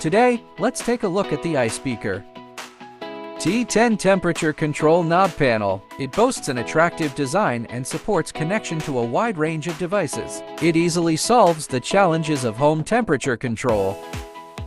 Today, let's take a look at the AISpeaker T10 temperature control knob panel. It boasts an attractive design and supports connection to a wide range of devices. It easily solves the challenges of home temperature control.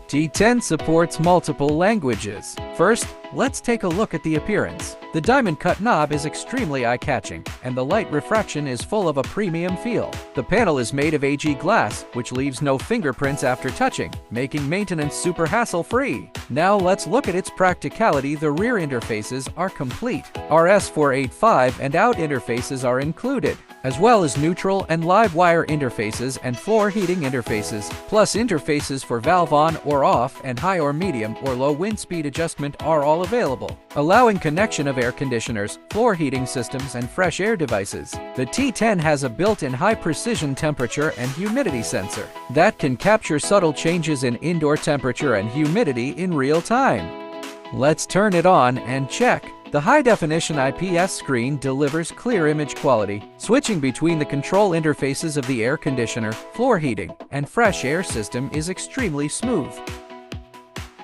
T10 supports multiple languages. First, let's take a look at the appearance. The diamond-cut knob is extremely eye-catching, and the light refraction is full of a premium feel. The panel is made of AG glass, which leaves no fingerprints after touching, making maintenance super hassle-free. Now let's look at its practicality. The rear interfaces are complete. RS485 and out interfaces are included, as well as neutral and live wire interfaces and floor heating interfaces, plus interfaces for valve on or off and high or medium or low wind speed adjustment are all available, allowing connection of air conditioners, floor heating systems, and fresh air devices. The T10 has a built-in high-precision temperature and humidity sensor that can capture subtle changes in indoor temperature and humidity in real time. Let's turn it on and check. The high-definition IPS screen delivers clear image quality. Switching between the control interfaces of the air conditioner, floor heating, and fresh air system is extremely smooth.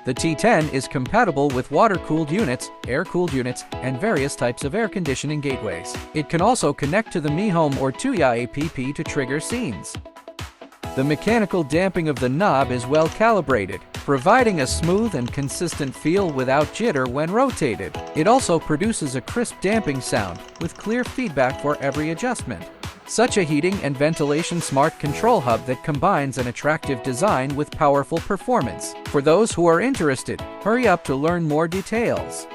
The T10 is compatible with water-cooled units, air-cooled units, and various types of air conditioning gateways. It can also connect to the Mi Home or Tuya APP to trigger scenes. The mechanical damping of the knob is well calibrated, providing a smooth and consistent feel without jitter when rotated. It also produces a crisp damping sound with clear feedback for every adjustment. Such a heating and ventilation smart control hub that combines an attractive design with powerful performance. For those who are interested, hurry up to learn more details.